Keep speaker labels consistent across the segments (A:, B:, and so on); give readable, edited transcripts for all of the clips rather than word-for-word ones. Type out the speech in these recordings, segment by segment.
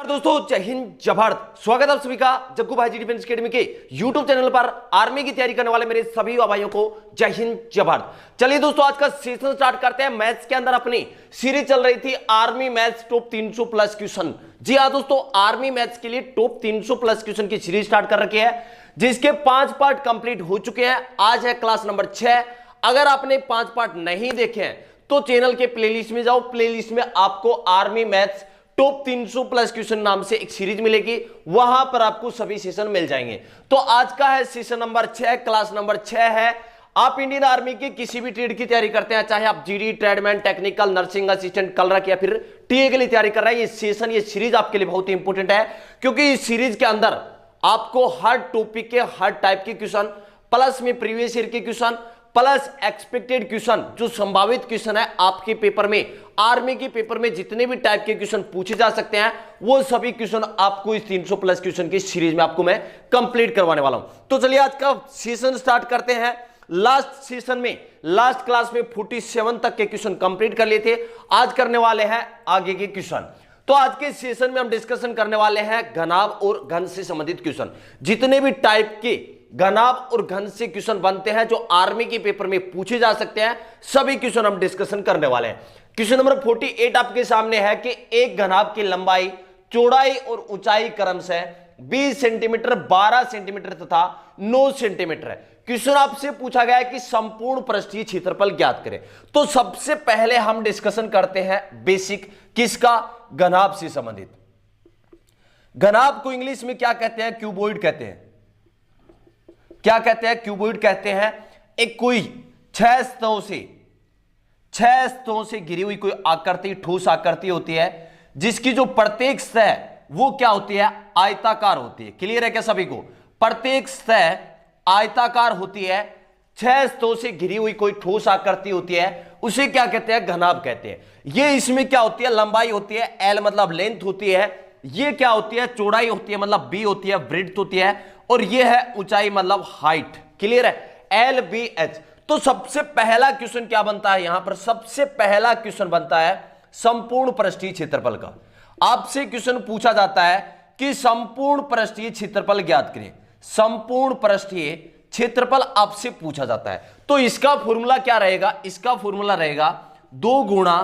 A: दोस्तों, जय हिंद जय भारत। स्वागत है आप सभी का जग्गू भाई जी डिफेंस एकेडमी के यूट्यूब चैनल पर। आर्मी की तैयारी करने वाले मेरे सभी भाइयों को जय हिंद जय भारत। चलिए दोस्तों, आज का सेशन स्टार्ट करते हैं। मैथ्स के अंदर अपनी सीरीज चल रही थी army maths top 300 plus question. जी हाँ दोस्तों, आर्मी मैथ्स के लिए टॉप 300 प्लस क्वेश्चन की सीरीज स्टार्ट कर रखी है, जिसके 5 पार्ट कंप्लीट हो चुके हैं। आज है क्लास नंबर 6। अगर आपने 5 पार्ट नहीं देखे हैं तो चैनल के प्लेलिस्ट में जाओ। प्लेलिस्ट में आपको army maths top 300 plus question नाम से एक सीरीज मिलेगी, वहां पर आपको सभी सेशन मिल जाएंगे। तो आज का है सेशन नंबर 6, क्लास नंबर 6 है। आप इंडियन आर्मी के किसी भी ट्रेड की तैयारी करते हैं, चाहे आप GD, tradesman, technical, nursing assistant, clerk या फिर टीए के लिए तैयारी कर रहे हैं, ये सेशन, ये सीरीज आपके लिए बहुत ही इंपॉर्टेंट है, क्योंकि इस सीरीज के अंदर आपको हर टॉपिक के हर टाइप के क्वेश्चन, प्लस में प्रीवियस ईयर के क्वेश्चन, प्लस एक्सपेक्टेड क्वेश्चन, जो संभावित क्वेश्चन है आपके पेपर में, आर्मी के पेपर में जितने भी टाइप के क्वेश्चन पूछे जा सकते हैं, वो सभी क्वेश्चन आपको इस 300 प्लस क्वेश्चन की सीरीज में आपको मैं कंप्लीट करवाने वाला हूं। तो चलिए आज का सेशन स्टार्ट करते हैं। लास्ट सेशन में, लास्ट क्लास में 47 तक के क्वेश्चन कंप्लीट कर लिए थे। आज करने वाले हैं आगे के क्वेश्चन। तो आज के सेशन में हम डिस्कशन करने वाले हैं घनाभ और घन से संबंधित क्वेश्चन। जितने भी टाइप के घनाभ और घन से क्वेश्चन बनते हैं, जो आर्मी के पेपर में पूछे जा सकते हैं, सभी क्वेश्चन हम डिस्कशन करने वाले हैं। क्वेश्चन नंबर 48 आपके सामने है कि एक घनाभ की लंबाई, चौड़ाई और ऊंचाई क्रमशः 20 सेंटीमीटर, 12 सेंटीमीटर तथा 9 सेंटीमीटर है। क्वेश्चन आपसे पूछा गया है कि संपूर्ण पृष्ठीय क्षेत्रफल ज्ञात करें। तो सबसे पहले हम डिस्कशन करते हैं बेसिक, किसका? घनाभ से संबंधित। घनाभ को इंग्लिश में क्या कहते हैं? क्यूबॉइड कहते हैं। क्या कहते हैं? क्यूबॉइड कहते हैं। एक कोई 6 स्तरों से घिरी हुई कोई आकृति, ठोस आकृति होती है, जिसकी जो प्रत्येक सतह वो क्या होती है? आयताकार होती है। क्लियर है क्या सभी को? प्रत्येक सतह आयताकार होती है। 6 स्तरों से घिरी हुई कोई ठोस आकृति होती है, उसे क्या कहते हैं? घनाभ कहते हैं। ये इसमें क्या होती है? लंबाई होती है, एल मतलब लेंथ होती है। ये क्या होती है? चौड़ाई होती है, मतलब बी होती है, ब्रेड्थ होती है। और ये है ऊंचाई, मतलब हाइट। क्लियर है? L B H. तो सबसे पहला क्वेश्चन क्या बनता है यहां पर? सबसे पहला क्वेश्चन बनता है संपूर्ण पृष्ठीय क्षेत्रफल का। आपसे क्वेश्चन पूछा जाता है कि संपूर्ण पृष्ठीय क्षेत्रफल ज्ञात करें। संपूर्ण पृष्ठीय क्षेत्रफल आपसे पूछा जाता है, तो इसका फॉर्मूला क्या रहेगा? इसका फॉर्मूला रहेगा 2 गुणा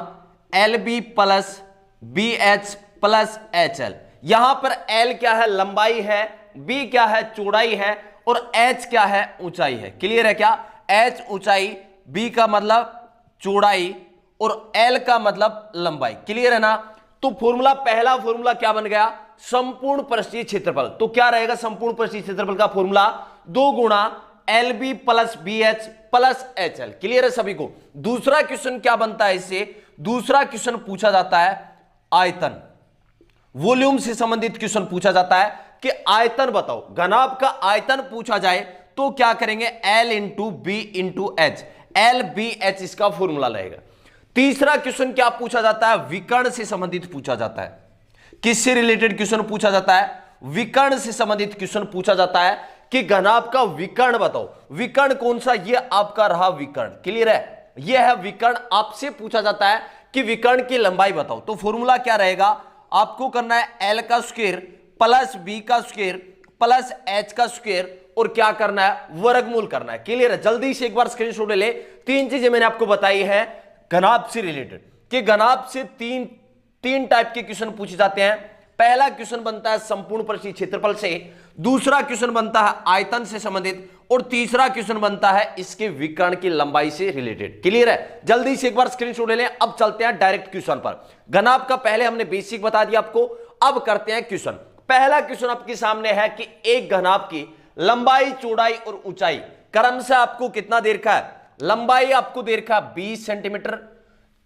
A: L B plus B H plus H L. यहां पर एल क्या है? लंबाई है, बी क्या है? चौड़ाई है, और एच क्या है? ऊंचाई है। क्लियर है क्या? एच ऊंचाई, बी का मतलब चौड़ाई, और एल का मतलब लंबाई। क्लियर है ना? तो फॉर्मूला, पहला फॉर्मूला क्या बन गया? संपूर्ण पृष्ठीय क्षेत्रफल। तो क्या रहेगा संपूर्ण पृष्ठीय क्षेत्रफल का फॉर्मूला? 2 गुणा L B plus B H plus H L. Clear है सभी को? दूसरा क्वेश्चन क्या बनता है इससे? दूसरा क्वेश्चन पूछा जाता है आयतन, वॉल्यूम से संबंधित क्वेश्चन पूछा जाता है कि आयतन बताओ। घनाभ का आयतन पूछा जाए तो क्या करेंगे? L into B into H, L B H इसका फॉर्मूला रहेगा। तीसरा क्वेश्चन क्या पूछा जाता है? विकर्ण से संबंधित पूछा जाता है। किससे रिलेटेड क्वेश्चन पूछा जाता है? विकर्ण से संबंधित क्वेश्चन पूछा जाता है कि घनाभ का विकर्ण बताओ। विकर्ण कौन सा? ये आपका रहा विकर्ण। क्लियर है? ये है विकर्ण। आपसे पूछा जाता है कि विकर्ण की लंबाई बताओ। तो फॉर्मूला क्या रहेगा? आपको करना है एल का स्क्वायर प्लस बी का स्क्वायर प्लस एच का स्क्वायर, और क्या करना है? वर्गमूल करना है। क्लियर है? जल्दी से एक बार स्क्रीनशॉट ले ले। 3 चीजें मैंने आपको बताई है घनाभ से रिलेटेड, कि घनाभ से तीन टाइप के क्वेश्चन पूछे जाते हैं। पहला क्वेश्चन बनता है संपूर्ण पृष्ठीय क्षेत्रफल से, दूसरा क्वेश्चन बनता है आयतन से संबंधित, और तीसरा क्वेश्चन बनता है इसके विकर्ण की लंबाई से रिलेटेड। क्लियर है? जल्दी से एक बार स्क्रीनशॉट ले लें। अब चलते हैं डायरेक्ट क्वेश्चन पर। घनाभ का पहले हमने बेसिक बता दिया आपको, अब करते हैं क्वेश्चन। पहला क्वेश्चन आपके सामने है कि एक घनाभ की लंबाई, चौड़ाई और ऊंचाई क्रम से आपको कितना दे रखा है? लंबाई आपको दे रखा है 20 सेंटीमीटर,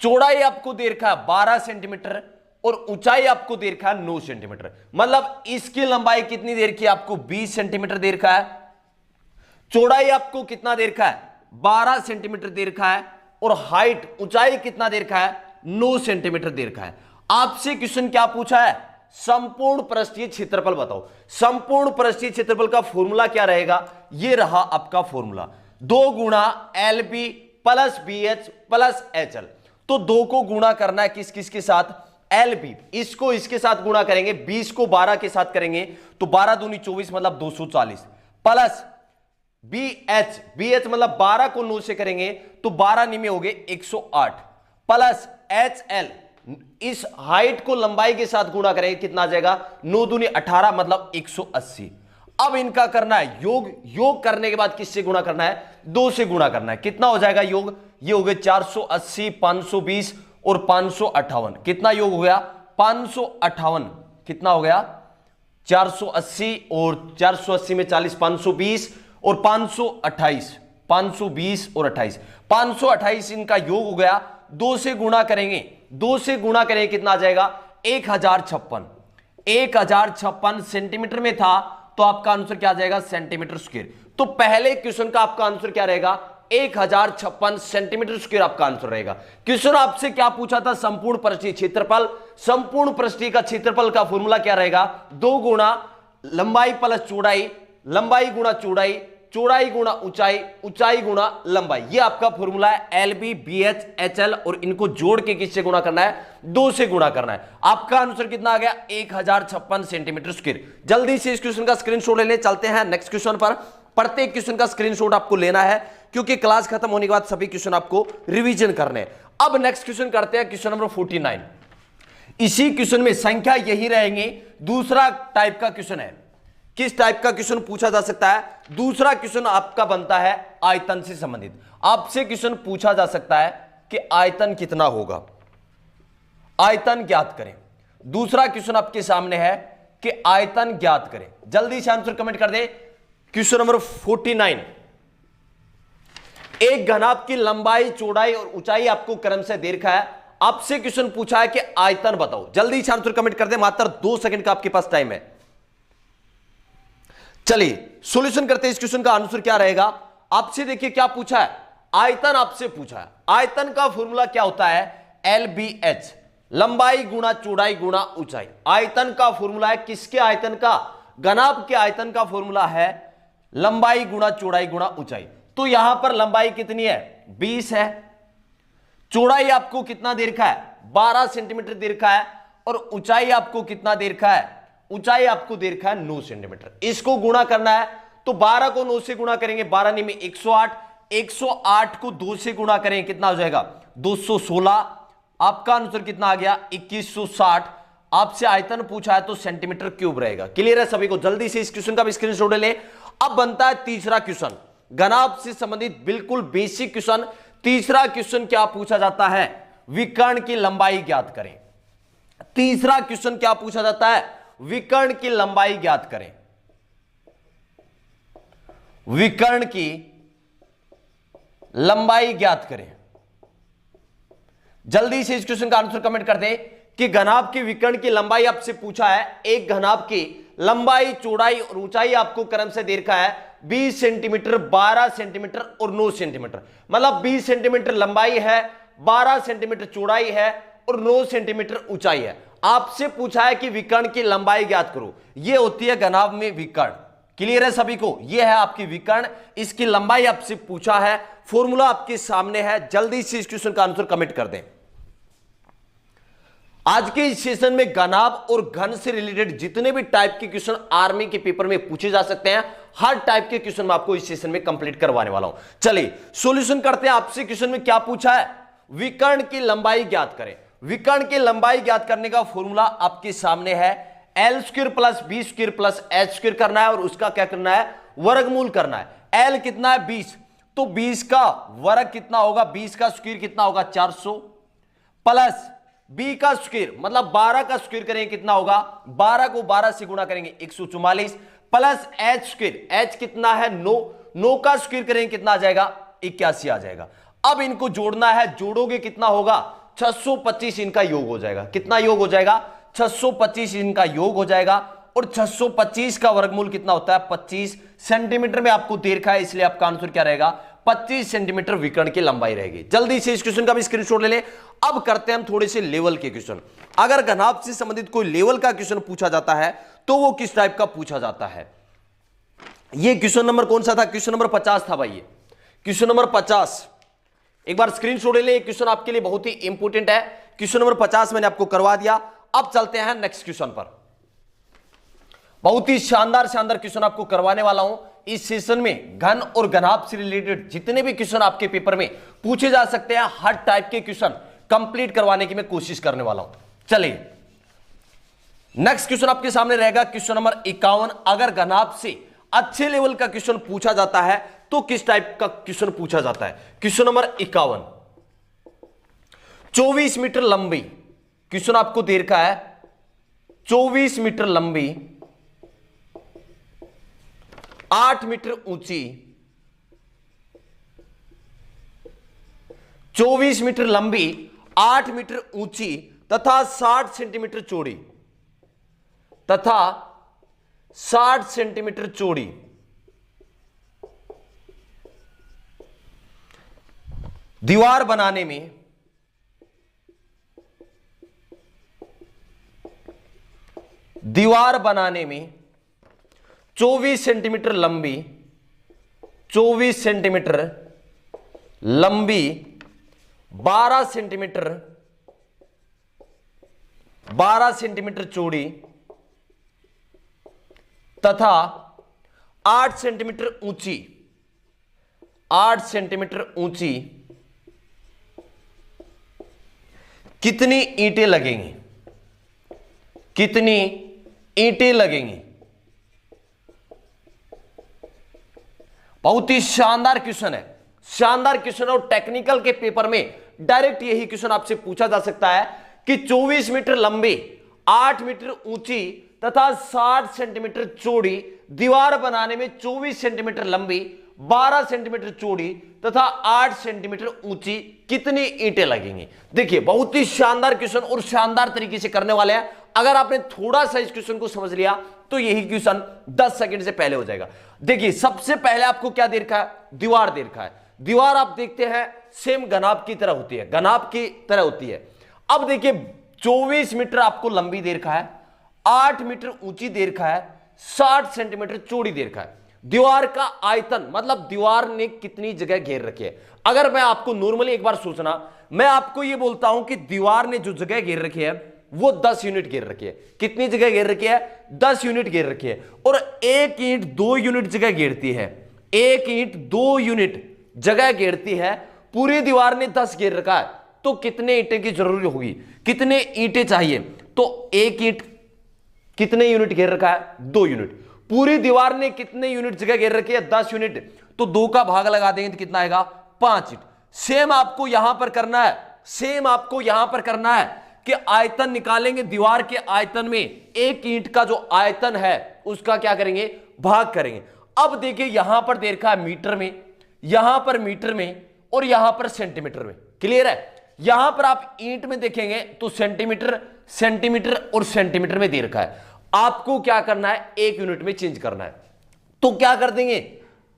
A: चौड़ाई आपको दे रखा है 12 सेंटीमीटर, और ऊंचाई आपको दे रखा है 9 सेंटीमीटर। मतलब इसकी लंबाई कितनी दे रखी है आपको? 20 सेंटीमीटर दे रखा है। चौड़ाई आपको कितना दे रखा है? 12 सेंटीमीटर दे रखा है, और हाइट, ऊंचाई कितना दे रखा है? 9 सेंटीमीटर दे रखा है। आपसे क्वेश्चन क्या पूछा है? संपूर्ण पृष्ठीय क्षेत्रफल बताओ। संपूर्ण पृष्ठीय क्षेत्रफल का फॉर्मूला क्या रहेगा? ये रहा आपका फॉर्मूला, 2 गुणा L B plus B H plus H L. तो 2 को गुणा करना है किस किस के साथ? LB, इसको इसके साथ गुणा करेंगे, 20 को 12 के साथ करेंगे तो 12 दूनी 24 मतलब 240, प्लस BH मतलब 12 को 9 से करेंगे तो 12 निमे हो गए 108, प्लस HL, इस हाइट को लंबाई के साथ गुणा करेंगे, कितना आ जाएगा 9 दूनी 18 मतलब 180। अब इनका करना है योग, योग करने के बाद किससे गुणा करना है, 2 से गुणा करना है। कितना हो जाएगा योग, ये हो गए 480, 520 और 558, कितना योग हो गया 558, कितना हो गया 480 और 480 में 40 520 और 528, 520 और 28, 528 इनका योग हो गया। 2 से गुणा करेंगे, 2 से गुणा करेंगे कितना आ जाएगा 1056, 1056 सेंटीमीटर में था तो आपका आंसर क्या आ जाएगा सेंटीमीटर स्क्वायर। तो पहले क्वेश्चन का आपका आंसर क्या रहेगा 1056 सेंटीमीटर स्क्वायर आपका आंसर रहेगा। क्वेश्चन आपसे क्या पूछा था, संपूर्ण पृष्ठीय क्षेत्रफल, संपूर्ण पृष्ठीय का क्षेत्रफल का फॉर्मूला क्या रहेगा 2 गुणा लंबाई प्लस चौड़ाई, लंबाई गुणा चौड़ाई, चौड़ाई गुणा ऊंचाई, ऊंचाई गुणा लंबाई, ये आपका फॉर्मूला है LB BH HL, और इनको जोड़ के किससे गुणा करना है 2 से गुणा करना है। आपका आंसर कितना आ गया 1056 सेंटीमीटर स्क्वायर। जल्दी से इस क्वेश्चन का स्क्रीनशॉट ले लें, चलते हैं नेक्स्ट क्वेश्चन पर। प्रत्येक क्वेश्चन का स्क्रीनशॉट आपको लेना है क्योंकि क्लास खत्म होने के बाद सभी क्वेश्चन आपको रिवीजन करने हैं। अब नेक्स्ट क्वेश्चन करते हैं, क्वेश्चन नंबर 49। इसी क्वेश्चन में संख्या यही रहेंगे, दूसरा टाइप का क्वेश्चन है। किस टाइप का क्वेश्चन पूछा जा सकता है, दूसरा क्वेश्चन आपका बनता है आयतन से संबंधित। आपसे क्वेश्चन पूछा जा सकता है कि आयतन कितना होगा, आयतन ज्ञात करें। दूसरा क्वेश्चन आपके सामने है कि आयतन ज्ञात करें। जल्दी से आंसर कमेंट कर दे। क्वेश्चन नंबर 49, एक घनाभ की लंबाई चौड़ाई और ऊंचाई आपको क्रम से दे रखा है। आपसे क्वेश्चन पूछा है कि आयतन बताओ। जल्दी से आंसर कमेंट कर दे, मात्र 2 सेकंड का आपके पास टाइम है। चलिए सॉल्यूशन करते हैं इस क्वेश्चन का। आंसर क्या रहेगा, आपसे देखिए क्या पूछा है, आयतन आपसे पूछा है। आयतन का फॉर्मूला क्या होता है LBH, लंबाई गुणा चौड़ाई गुणा ऊंचाई। आयतन का फॉर्मूला है किसके आयतन का, घनाभ के आयतन का फॉर्मूला है लंबाई गुणा चौड़ाई गुणा ऊंचाई। तो यहां पर लंबाई कितनी है 20 है, चौड़ाई आपको कितना दे रखा है 12 सेंटीमीटर दे रखा है, और ऊंचाई आपको कितना दे रखा है, ऊंचाई आपको दे रखा है 9 सेंटीमीटर। इसको गुणा करना है तो 12 को 9 से गुणा करेंगे, 12 9 में 108, 108 को 2 से गुणा करेंगे कितना हो जाएगा 216। आपका आंसर कितना आ गया 2160। आपसे आयतन पूछा है तो सेंटीमीटर क्यूब रहेगा। क्लियर है सभी को। जल्दी से इस क्वेश्चन का भी स्क्रीनशॉट ले। अब बनता है तीसरा क्वेश्चन, घनाभ से संबंधित बिल्कुल बेसिक क्वेश्चन। तीसरा क्वेश्चन क्या पूछा जाता है, विकर्ण की लंबाई ज्ञात करें। तीसरा क्वेश्चन क्या पूछा जाता है, विकर्ण की लंबाई ज्ञात करें। विकर्ण की लंबाई ज्ञात करें। जल्दी से इस क्वेश्चन का आंसर कमेंट कर दें कि घनाभ के विकर्ण की लंबाई आपसे पूछा है। एक घनाभ की लंबाई चौड़ाई और ऊंचाई आपको क्रम से दे रखा है 20 सेंटीमीटर, 12 सेंटीमीटर और 9 सेंटीमीटर। मतलब 20 सेंटीमीटर लंबाई है, 12 सेंटीमीटर चौड़ाई है और 9 सेंटीमीटर ऊंचाई है। आपसे पूछा है कि विकर्ण की लंबाई ज्ञात करो। यह होती है घनाभ में विकर्ण। क्लियर है सभी को, यह है आपकी विकर्ण, इसकी लंबाई आपसे पूछा है। फॉर्मूला आपके सामने है। जल्दी से इस क्वेश्चन का आंसर कमेंट कर दें। आज के इस सेशन में घनाभ और घन से रिलेटेड जितने भी टाइप के क्वेश्चन आर्मी के पेपर में पूछे जा सकते हैं, हर टाइप के क्वेश्चन मैं आपको इस सेशन में कंप्लीट करवाने वाला हूं। चलिए सॉल्यूशन करते हैं। आपसे क्वेश्चन में क्या पूछा है, विकर्ण की लंबाई ज्ञात करें। विकर्ण की लंबाई ज्ञात करने का फॉर्मूला आपके सामने है, L² plus B² plus H² करना है और उसका क्या करना है, वर्गमूल करना है। L कितना है 20, तो 20 का वर्ग कितना होगा, 20 का स्क्वायर कितना होगा 400, प्लस B का स्क्वायर मतलब 12 का स्क्वायर करेंगे कितना होगा, 12 को 12 से गुणा करेंगे 144, प्लस H², H कितना है 9, 9 का स्क्वायर करेंगे कितना आ जाएगा 81 आ जाएगा। अब इनको जोड़ना है, जोड़ोगे कितना होगा 625, इनका योग हो जाएगा। कितना योग हो जाएगा 625 इनका योग हो जाएगा। और 625 का वर्गमूल कितना होता है 25 सेंटीमीटर में आपको दे रखा है, इसलिए आपका आंसर क्या रहेगा 25 सेंटीमीटर विकर्ण की लंबाई रहेगी। जल्दी से इस क्वेश्चन का भी स्क्रीनशॉट ले ले। अब करते हैं हम थोड़े से लेवल के क्वेश्चन। अगर घनाभ से संबंधित कोई लेवल का क्वेश्चन पूछा जाता है तो वो किस टाइप का पूछा जाता है। ये क्वेश्चन नंबर कौन सा था, क्वेश्चन नंबर 50 था भाई। ये क्वेश्चन नंबर 50 एक बार स्क्रीनशॉट ले ले। क्वेश्चन आपके लिए बहुत ही इंपॉर्टेंट है। क्वेश्चन नंबर 50 मैंने आपको करवा दिया। अब चलते हैं नेक्स्ट क्वेश्चन पर। बहुत ही शानदार शानदार क्वेश्चन आपको करवाने वाला हूं इस सेशन में। घन और घनाभ से रिलेटेड जितने भी क्वेश्चन आपके पेपर में पूछे जा सकते हैं, हर टाइप के क्वेश्चन कंप्लीट करवाने की मैं कोशिश करने वाला हूं। चलिए नेक्स्ट क्वेश्चन आपके सामने रहेगा, क्वेश्चन नंबर 51। अगर घनाभ से अच्छे लेवल का क्वेश्चन पूछा जाता है तो किस टाइप का क्वेश्चन पूछा जाता है? क्वेश्चन नंबर 51, 24 मीटर लंबी, क्वेश्चन आपको दे रखा है 24 मीटर लंबी, 8 मीटर ऊंची, 24 मीटर लंबी, 8 मीटर ऊंची तथा 60 सेंटीमीटर चौड़ी, तथा 60 सेंटीमीटर चौड़ी, दीवार बनाने में दीवार बनाने में 24 सेंटीमीटर लंबी, 24 सेंटीमीटर लंबी, 12 सेंटीमीटर 12 सेंटीमीटर चौड़ी तथा 8 सेंटीमीटर ऊंची, 8 सेंटीमीटर ऊंची कितनी ईंटें लगेंगी? कितनी ईंटें लगेंगी? बहुत ही शानदार क्वेश्चन है, शानदार क्वेश्चन। और टेक्निकल के पेपर में डायरेक्ट यही क्वेश्चन आपसे पूछा जा सकता है कि 24 मीटर लंबी, 8 मीटर ऊंची तथा 60 सेंटीमीटर चौड़ी दीवार बनाने में 24 सेंटीमीटर लंबी, 12 सेंटीमीटर चौड़ी तथा 8 सेंटीमीटर ऊंची कितनी ईंटें लगेंगी? देखिए बहुत ही शानदार क्वेश्चन और शानदार तरीके से करने वाले हैं। अगर आपने थोड़ा सा इस क्वेश्चन को समझ लिया तो यही क्वेश्चन 10 सेकंड से पहले हो जाएगा। देखिए सबसे पहले आपको क्या दे रखा है? दीवार दे रखा है। दीवार आप देखते हैं सेम घनाभ की तरह होती है, घनाभ की तरह होती है। अब देखिए 24 मीटर आपको लंबी दे रखा है, 8 मीटर ऊंची दे रखा है, 60 सेंटीमीटर चौड़ी दे रखा है। दीवार का आयतन मतलब दीवार ने कितनी जगह घेर रखी है। अगर मैं आपको नॉर्मली एक बार सोचना, मैं आपको यह बोलता हूं कि दीवार ने जो जगह घेर रखी है वो 10 यूनिट घेर रखी है। कितनी जगह घेर रखी है? 10 यूनिट घेर रखी है। और एक ईंट 2 यूनिट जगह घेरती है, एक ईंट 2 यूनिट जगह घेरती है, पूरी दीवार ने 10 घेर रखा है, तो कितने ईंटें की जरूरत होगी? कितने ईंटें चाहिए? तो एक ईंट कितने यूनिट घेर रखा है? 2 यूनिट। पूरी दीवार ने कितने यूनिट जगह घेर रखी है? 10 यूनिट। तो 2 का भाग लगा देंगे तो कितना आएगा? 5 ईंट। सेम आपको यहां पर करना है, सेम आपको यहां पर करना है कि आयतन निकालेंगे। दीवार के आयतन में एक ईंट का जो आयतन है उसका क्या करेंगे? भाग करेंगे। अब देखिए यहां पर दे रखा है मीटर में, यहां पर मीटर में और यहां पर सेंटीमीटर में। क्लियर है? यहां पर आप ईंट में देखेंगे तो सेंटीमीटर, सेंटीमीटर और सेंटीमीटर में दे रखा है। आपको क्या करना है? एक यूनिट में चेंज करना है। तो क्या कर देंगे?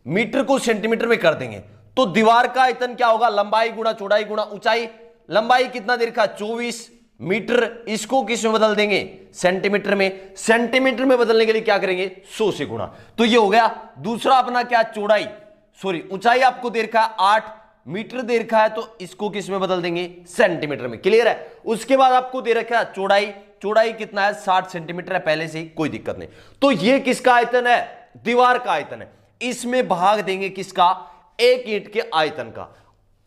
A: मीटर को सेंटीमीटर में कर देंगे। तो दीवार का आयतन क्या होगा? लंबाई गुणा चौड़ाई गुणा ऊंचाई। लंबाई कितना दे रखा है? 24 मीटर। इसको किस में बदल देंगे? सेंटीमीटर में। सेंटीमीटर में बदलने के लिए क्या करेंगे? 100 से गुणा। तो ये हो गया। दूसरा अपना क्या? चौड़ाई, सॉरी ऊंचाई आपको दे रखा है 8 मीटर दे रखा है, तो इसको किस में बदल देंगे? सेंटीमीटर में। क्लियर है? उसके बाद आपको दे रखा है चौड़ाई, चौड़ाई कितना है? 60 सेंटीमीटर है पहले से ही, कोई दिक्कत नहीं। तो ये किसका आयतन है? दीवार का आयतन है। इसमें भाग देंगे किसका? एक ईंट के आयतन का।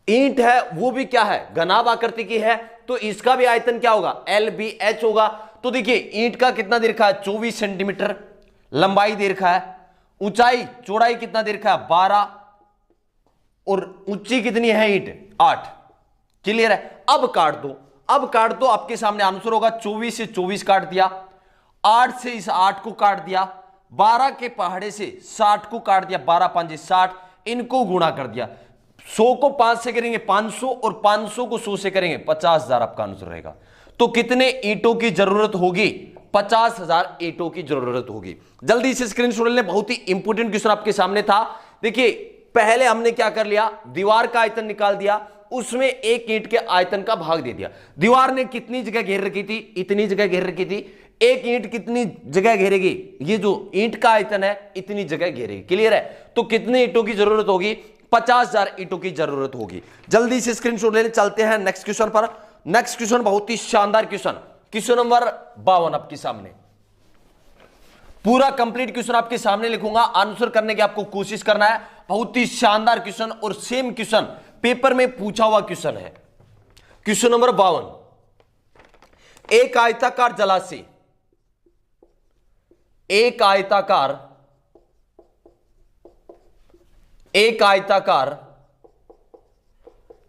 A: ईंट है वो भी क्या है? घनाभ आकृति की है, तो इसका भी आयतन क्या होगा? LBH होगा। तो देखिए ईंट का कितना दे रखा है? 24 सेंटीमीटर लंबाई दे रखा है, ऊंचाई चौड़ाई कितना दे रखा है? 12 और ऊंची कितनी है ईंट? 8। क्लियर है? अब काट दो, अब काट दो। आपके सामने आंसर होगा 24 से 24 काट दिया, 8 से इस 8 को काट दिया, 12 के पहाड़े से 60 को काट दिया, 12 5 60, इनको गुणा कर दिया। 100 को 5 से करेंगे 500 और 500 को 100 से करेंगे 50,000 आपका आंसर रहेगा। तो कितने ईंटों की जरूरत होगी? 50,000 ईंटों की जरूरत होगी। जल्दी से स्क्रीनशॉट लें, बहुत ही इंपॉर्टेंट क्वेश्चन आपके सामने था। देखिए पहले हमने क्या कर लिया? दीवार का आयतन निकाल दिया, उसमें एक ईंट के आयतन का भाग दे दिया। दीवार ने कितनी जगह घेर रखी थी? इतनी जगह घेर रखी थी। एक ईंट कितनी जगह घेरेगी? ये जो ईंट का आयतन है इतनी जगह घेरेगी। क्लियर है? तो कितने ईंटों की जरूरत होगी? 50,000 ईंटों की जरूरत होगी। जल्दी से स्क्रीनशॉट लेने चलते हैं नेक्स्ट क्वेश्चन पर। नेक्स्ट क्वेश्चन बहुत ही शानदार क्वेश्चन, क्वेश्चन नंबर 52 आपके सामने। पूरा कंप्लीट क्वेश्चन आपके सामने लिखूंगा, आंसर करने की आपको कोशिश करना है। बहुत ही शानदार क्वेश्चन और सेम क्वेश्चन पेपर में पूछा हुआ क्वेश्चन है। क्वेश्चन नंबर 52, एक आयताकार जलाशय, एक आयताकार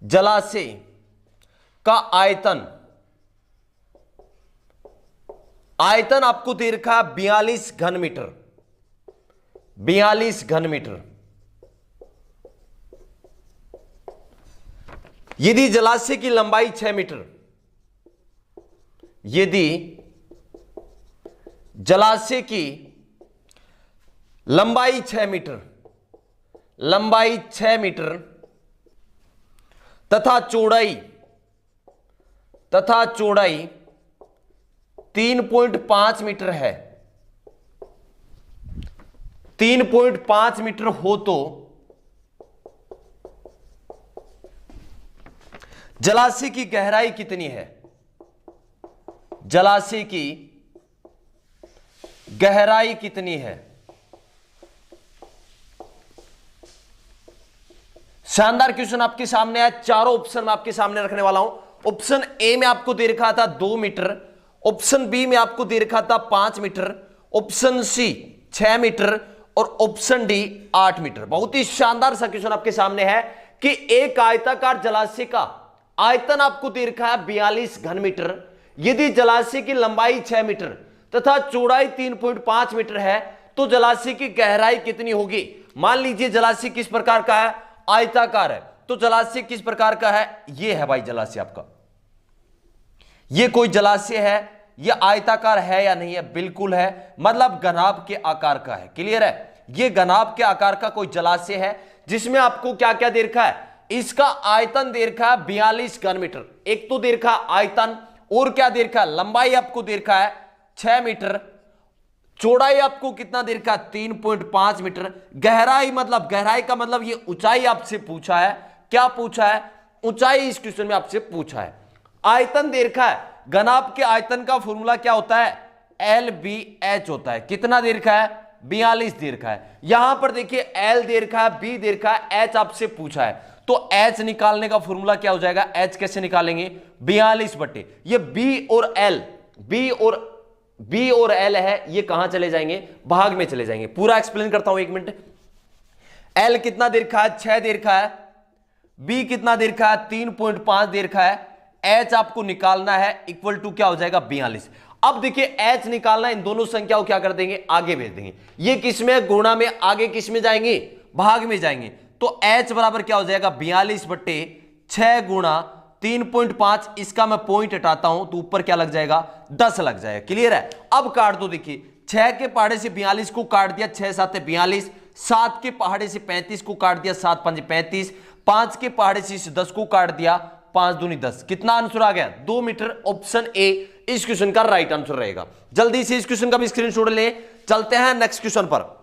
A: जलाशय का आयतन आपको दे रखा है 42 घन मीटर, 42 घन मीटर। यदि जलाशय की लंबाई 6 मीटर, यदि जलाशय की लंबाई 6 मीटर, लंबाई 6 मीटर तथा चौड़ाई 3.5 मीटर है, 3.5 मीटर हो तो जलाशय की गहराई कितनी है? जलाशय की गहराई कितनी है? शानदार क्वेश्चन आपके सामने है। चारों ऑप्शन में आपके सामने रखने वाला हूं। ऑप्शन ए में आपको दे रखा था 2 मीटर, ऑप्शन बी में आपको दे रखा था 5 मीटर, ऑप्शन सी 6 मीटर और ऑप्शन डी 8 मीटर। बहुत ही शानदार सा क्वेश्चन आपके सामने है कि एक आयताकार जलाशय का आयतन आपको दे रखा है 42 घन मीटर। यदि जलाशय की लंबाई 6 मीटर तथा चौड़ाई 3.5 मीटर है तो जलाशय की गहराई कितनी होगी? मान लीजिए जलाशय किस प्रकार का है? आयताकार है। तो जलाशय किस प्रकार का है? ये है भाई जलाशय आपका। ये कोई जलाशय है, ये आयताकार है या नहीं है? बिल्कुल है, मतलब घनाभ के आकार का है। क्लियर है? ये घनाभ के आकार का कोई जलाशय है जिसमें आपको क्या क्या दे रखा है? इसका आयतन दे रखा है 42 घन मीटर। एक तो दे रखा आयतन और क्या दे रखा है? लंबाई आपको दे रखा है 6 मीटर, चौड़ाई आपको कितना दे रखा है? 3.5 मीटर। गहराई मतलब, गहराई का मतलब ये ऊंचाई आपसे पूछा है। क्या पूछा है? ऊंचाई इस क्वेश्चन में आपसे पूछा है। आयतन दे रखा है। घनाभ के आयतन का फॉर्मूला क्या होता है? LBH होता है। कितना दे रखा है? 42 दे रखा है। यहां पर देखिए L दे रखा है, B दे रखा है, H आपसे पूछा है। तो H निकालने का फॉर्मूला क्या हो जाएगा? H कैसे निकालेंगे? 42 बटे ये B और L है, ये कहां चले जाएंगे? भाग में चले जाएंगे। पूरा एक्सप्लेन करता हूं, 1 मिनट। L कितना दे रखा है? 6 दे रखा है। B कितना दे रखा है? 3.5 दे रखा है। H आपको निकालना है, इक्वल टू क्या हो जाएगा? 42। अब देखिए H निकालना, इन दोनों संख्याओं क्या कर देंगे? आगे भेज देंगे। ये किसमें? गुणा में। आगे किसमें जाएंगे? भाग में जाएंगे। तो H बराबर क्या हो जाएगा? 42 बटे 6 गुणा 3.5। इसका मैं पॉइंट हटाता हूं तो ऊपर क्या लग जाएगा? 10 लग जाएगा। क्लियर है? अब काट दो। देखिए 6 के पहाड़े से 42 को काट दिया, 6 7 42। 7 के पहाड़े से 35 को काट दिया, 7 5 35। 5 के पहाड़े से 10 को काट दिया, 5 दूनी 10। कितना आंसर आ गया? 2 मीटर। ऑप्शन ए इस क्वेश्चन का राइट आंसर रहेगा। जल्दी से इस क्वेश्चन का भी स्क्रीनशॉट ले। चलते हैं नेक्स्ट क्वेश्चन पर।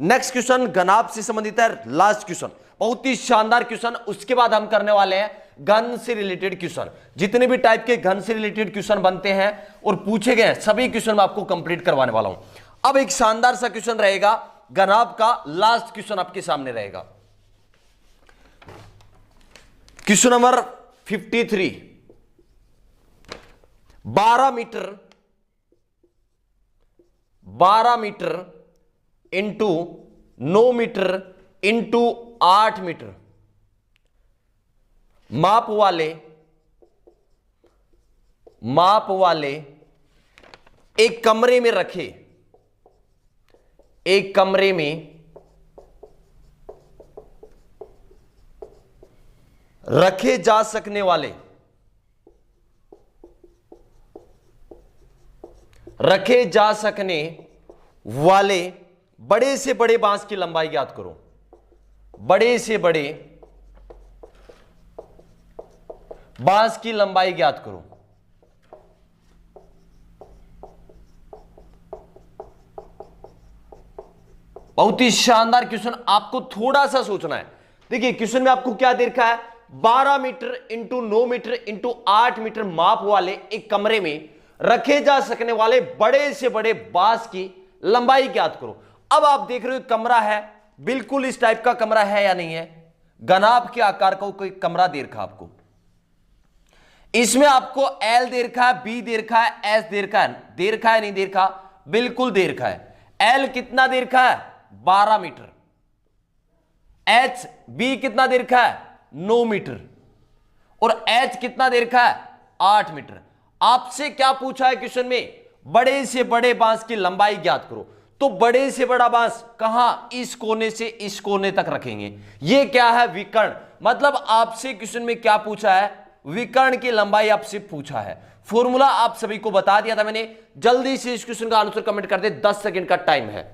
A: नेक्स्ट क्वेश्चन घनाभ से संबंधित है। लास्ट क्वेश्चन, बहुत ही शानदार क्वेश्चन। उसके बाद हम करने वाले हैं घन से रिलेटेड क्वेश्चन। जितने भी टाइप के घन से रिलेटेड क्वेश्चन बनते हैं और पूछे गए हैं, सभी क्वेश्चन मैं आपको कंप्लीट करवाने वाला हूं। अब एक शानदार सा क्वेश्चन रहेगा, घनाभ का लास्ट क्वेश्चन आपके सामने रहेगा। Question number 53। 12 meter into 9 meter into 8 meter माप वाले एक कमरे में रखे, एक कमरे में रखे जा सकने वाले बड़े से बड़े बांस की लंबाई ज्ञात करो। बड़े से बड़े बांस की लंबाई ज्ञात करो। बहुत ही शानदार क्वेश्चन। आपको थोड़ा सा सोचना है। देखिए क्वेश्चन में आपको क्या दे रखा है? 12 meter into 9 meter into 8 meter माप वाले एक कमरे में रखे जा सकने वाले बड़े से बड़े बांस की लंबाई ज्ञात करो। अब आप देख रहे हो कमरा है, बिल्कुल इस टाइप का कमरा है या नहीं है, घनाभ के आकार का कोई कमरा दे रखा आपको, इसमें आपको एल दे रखा है, बी दे रखा है, एस दे रखा है नहीं दे रखा, बिल्कुल दे रखा है। एल कितना दे रखा है 12 मीटर, एच बी कितना दे रखा है 9 मीटर और एच कितना दे रखा है 8 मीटर। आपसे क्या पूछा है क्वेश्चन में, बड़े से बड़े बांस की लंबाई ज्ञात करो। तो बड़े से बड़ा बांस कहां, इस कोने से इस कोने तक रखेंगे। ये क्या है विकर्ण, मतलब आपसे क्वेश्चन में क्या पूछा है, विकर्ण की लंबाई आपसे पूछा है। फॉर्मूला आप सभी को बता दिया था मैंने, जल्दी से इस क्वेश्चन का आंसर कमेंट कर दे, 10 सेकंड का टाइम है।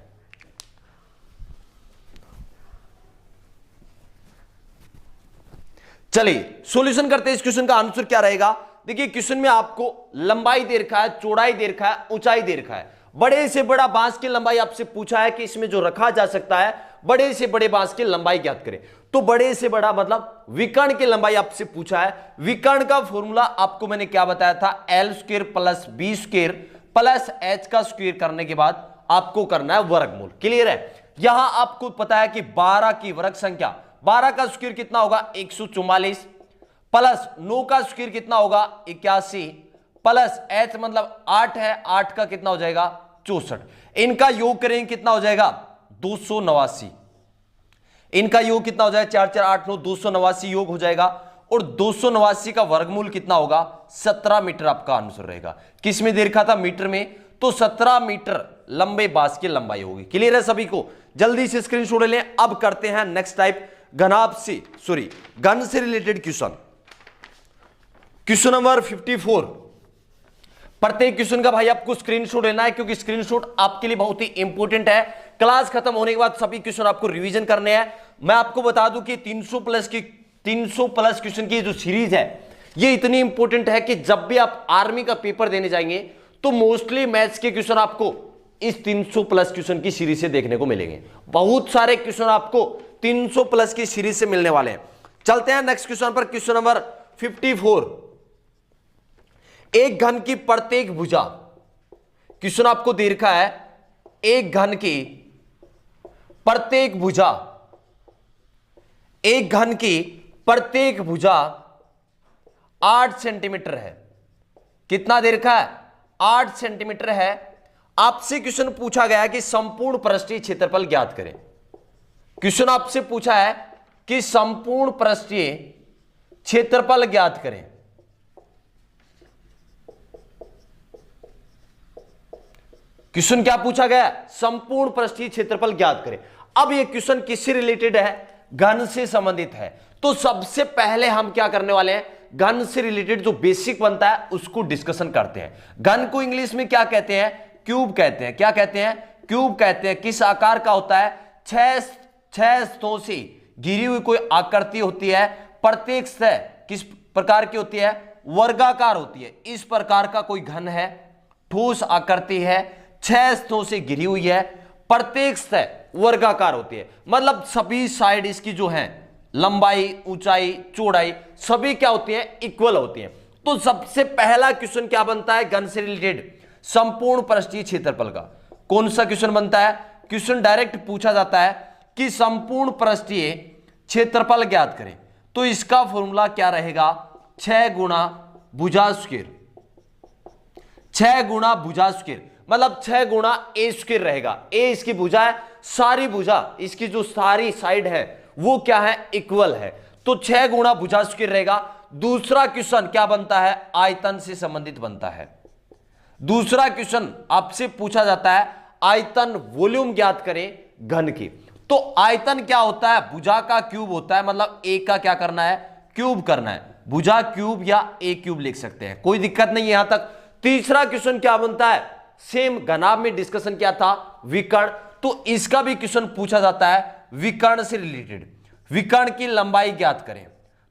A: चलिए सॉल्यूशन करते हैं, इस क्वेश्चन का आंसर क्या रहेगा। देखिए क्वेश्चन में आपको लंबाई दे रखा है, चौड़ाई दे रखा है, ऊंचाई दे रखा है। बड़े से बड़ा बांस की लंबाई आपसे पूछा है कि इसमें जो रखा जा सकता है, बड़े से बड़े बांस की लंबाई ज्ञात करें। तो बड़े से बड़ा मतलब विकर्ण की लंबाई आपसे पूछा है। विकर्ण का फॉर्मूला आपको मैंने क्या बताया था, L square plus B square plus H का स्क्वायर करने के बाद आपको करना है वर्गमूल। क्लियर है। यहां आपको पता है कि 12 की वर्ग संख्या, 12 का स्क्वायर कितना होगा 144 प्लस 9 का स्क्वायर कितना होगा 81 प्लस एच मतलब 8 है, 8 का कितना हो जाएगा 64। इनका योग करेंगे कितना हो जाएगा 289। इनका योग कितना हो जाएगा 4 4 8 9, 289 योग हो जाएगा। और 289 का वर्गमूल कितना होगा 17 मीटर आपका आंसर रहेगा। किस में दे रखा था मीटर में, तो 17 मीटर लंबे बांस की लंबाई होगी। क्लियर है सभी को, जल्दी से स्क्रीनशॉट लें। अब करते हैं नेक्स्ट टाइप घनाभ से घन से रिलेटेड क्वेश्चन। Question number 54। प्रत्येक क्वेश्चन का भाई आपको स्क्रीनशॉट लेना है, क्योंकि स्क्रीनशॉट आपके लिए बहुत ही इंपॉर्टेंट है। क्लास खत्म होने के बाद सभी क्वेश्चन आपको रिवीजन करने हैं। मैं आपको बता दूं कि 300 प्लस क्वेश्चन की जो सीरीज है ये इतनी इंपॉर्टेंट है कि जब भी आप आर्मी का पेपर देने जाएंगे तो मोस्टली मैथ्स के क्वेश्चन आपको इस 300 प्लस क्वेश्चन की सीरीज से देखने को मिलेंगे। बहुत सारे क्वेश्चन आपको 300 प्लस की सीरीज से मिलने वाले हैं। चलते हैं नेक्स्ट क्वेश्चन पर। Question number 54। एक घन की प्रत्येक भुजा, क्वेश्चन आपको दे रखा है एक घन की प्रत्येक भुजा, एक घन की प्रत्येक भुजा 8 सेंटीमीटर है। कितना दे रखा है 8 सेंटीमीटर है। आपसे क्वेश्चन पूछा गया कि संपूर्ण पृष्ठीय क्षेत्रफल ज्ञात करें। क्वेश्चन आपसे पूछा है कि संपूर्ण पृष्ठीय क्षेत्रफल ज्ञात करें। क्वेश्चन क्या पूछा गया, संपूर्ण पृष्ठीय क्षेत्रफल ज्ञात करें। अब यह क्वेश्चन किससे रिलेटेड है, घन से संबंधित है। तो सबसे पहले हम क्या करने वाले हैं, घन से रिलेटेड जो बेसिक बनता है उसको डिस्कशन करते हैं। घन को इंग्लिश में क्या कहते हैं, क्यूब कहते हैं। क्या कहते हैं, क्यूब कहते हैं। किस आकार का होता है, छह सतहों से घिरी हुई कोई आकृति होती है। प्रत्येक सतह किस प्रकार की होती है, वर्गाकार होती है। इस प्रकार का कोई घन है, ठोस आकृति है, 6 सतहों से घिरी हुई है, प्रत्येक सतह वर्गाकार होती है। मतलब सभी साइड इसकी जो है लंबाई, ऊंचाई, चौड़ाई सभी क्या होती है, इक्वल होती है। तो सबसे पहला क्वेश्चन क्या बनता है घन से रिलेटेड, संपूर्ण पृष्ठीय क्षेत्रफल का। कौन सा क्वेश्चन बनता है, क्वेश्चन डायरेक्ट पूछा जाता है कि संपूर्ण पृष्ठीय क्षेत्रफल ज्ञात करें। तो इसका फॉर्मूला क्या रहेगा, 6 गुणा भुजा स्क्वायर, 6 गुणा भुजा स्क्वायर मतलब 6 गुणा ए स्क्वायर रहेगा। ए इसकी भुजा है, सारी भुजा इसकी जो सारी साइड है वो क्या है, इक्वल है। तो 6 गुणा भुजा स्क्वायर रहेगा। दूसरा क्वेश्चन क्या बनता है, आयतन से संबंधित बनता है। दूसरा क्वेश्चन आपसे पूछा जाता है आयतन वॉल्यूम ज्ञात करें घन की। तो आयतन क्या होता है, भुजा का क्यूब होता है। मतलब ए का क्या करना है, क्यूब करना है। भुजा क्यूब या ए क्यूब लिख सकते हैं, कोई दिक्कत नहीं यहां तक। तीसरा क्वेश्चन क्या बनता है, सेम घनाभ में डिस्कशन क्या था, विकर्ण। तो इसका भी क्वेश्चन पूछा जाता है विकर्ण से रिलेटेड। विकर्ण की लंबाई ज्ञात करें।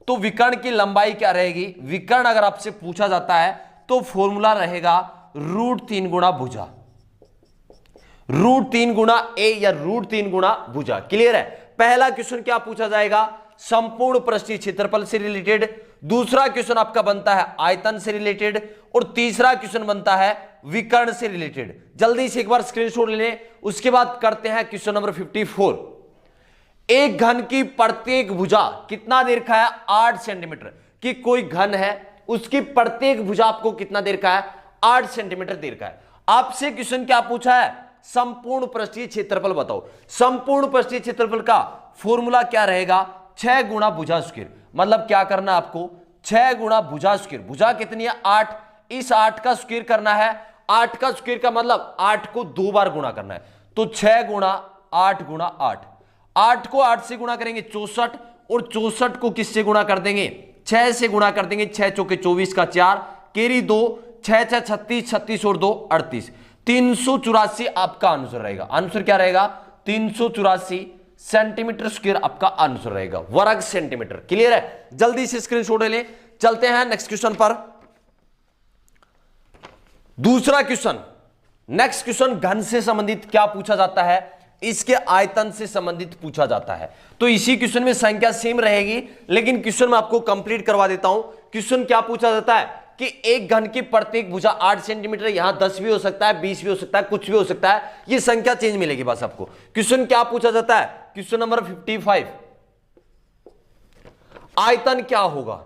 A: तो विकर्ण की लंबाई क्या रहेगी, विकर्ण अगर आपसे पूछा जाता है तो फॉर्मूला रहेगा √3 गुणा भुजा, √3 गुणा ए या √3 गुणा भुजा। क्लियर है। पहला क्वेश्चन क्या पूछा जाएगा, संपूर्ण पृष्ठीय क्षेत्रफल से रिलेटेड, दूसरा क्वेश्चन आपका बनता है आयतन से रिलेटेड, और तीसरा क्वेश्चन बनता है विकर्ण से रिलेटेड। जल्दी से एक बार स्क्रीनशॉट ले लें, उसके बाद करते हैं क्वेश्चन नंबर 54। एक घन की प्रत्येक भुजा कितना दे रखा है? 8 सेंटीमीटर। कि कोई घन है, उसकी प्रत्येक भुजा आपको कितना दे रखा है? 8 सेंटीमीटर दे रखा है। आपसे क्वेश्चन क्या पूछा है? संपूर्ण पृष्ठीय क्षेत्रफल बताओ। संपूर्ण पृष्ठीय क्षेत्रफल का फॉर्मूला क्या रहेगा? 6 गुणा भुजा स्क्वायर। मतलब क्या करना है आपको? 6 गुणा भुजा स्क्वायर। भुजा कितनी है? 8। इस 8 का स्क्वायर करना है। 8 का स्क्वायर का मतलब 8 को 2 बार गुणा करना है। तो 6 गुणा 8 गुणा 8। 8 को 8 से गुणा करेंगे 64, और 64 को किससे गुणा कर देंगे? 6 से गुणा कर देंगे। 6 चौके 24 का 4, केरी 2, 6 6 36, 36 और 2 38। 384 आपका आंसर रहेगा। आंसर क्या रहेगा? 384 सेंटीमीटर स्क्वायर आपका आंसर रहेगा, वर्ग सेंटीमीटर। क्लियर है? जल्दी से स्क्रीनशॉट ले लें। चलते हैं नेक्स्ट क्वेश्चन पर। दूसरा क्वेश्चन, नेक्स्ट क्वेश्चन घन से संबंधित क्या पूछा जाता है? इसके आयतन से संबंधित पूछा जाता है। तो इसी क्वेश्चन में संख्या सेम रहेगी, लेकिन क्वेश्चन मैं आपको कंप्लीट करवा देता हूं। क्वेश्चन क्या पूछा जाता है कि एक घन की प्रत्येक भुजा 8 सेंटीमीटर, यहां 10 भी हो सकता है, 20 भी हो सकता है, कुछ भी हो सकता है, ये संख्या चेंज मिलेगी बस आपको। क्वेश्चन क्या पूछा जाता है? क्वेश्चन नंबर 55, आयतन क्या होगा?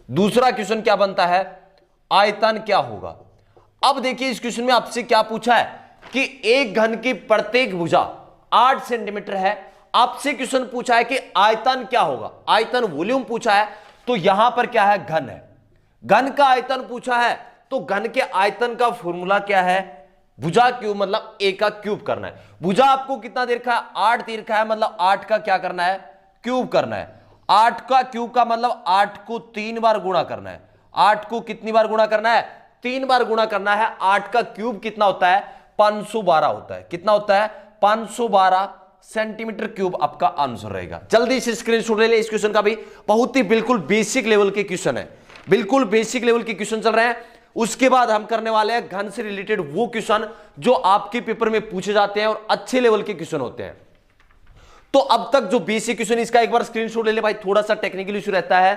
A: दूसरा क्वेश्चन क्या बनता है? आयतन क्या होगा? अब देखिए इस क्वेश्चन में आपसे क्या पूछा है कि एक घन की प्रत्येक भुजा 8 सेंटीमीटर है। आपसे क्वेश्चन पूछा है कि आयतन क्या होगा? आयतन वॉल्यूम पूछा है। तो यहां पर क्या है? घन है। घन का आयतन पूछा है, तो घन के आयतन का फॉर्मूला क्या है? भुजा क्यूब, मतलब ए का क्यूब करना है। भुजा आपको कितना दे रखा है? 8 दे रखा है, मतलब 8 का क्या करना है? क्यूब करना है। 8 का क्यूब का मतलब 8 को 3 बार गुणा करना है। 8 को कितनी बार गुणा करना है? 3 बार गुणा करना है। 8 का क्यूब कितना होता है? 512 होता है। कितना होता है? 512 सेंटीमीटर क्यूब आपका आंसर रहेगा। जल्दी से स्क्रीनशॉट ले ले इस क्वेश्चन का भी। बहुत ही बिल्कुल बेसिक लेवल के क्वेश्चन है, बिल्कुल बेसिक लेवल के क्वेश्चन चल रहे हैं। उसके बाद हम करने वाले हैं घन से रिलेटेड वो क्वेश्चन जो आपके पेपर में पूछे जाते हैं और अच्छे लेवल के क्वेश्चन होते हैं। तो अब तक जो बेसिक क्वेश्चन, इसका एक बार स्क्रीनशॉट ले ले भाई, थोड़ा सा टेक्निकल इशू रहता है।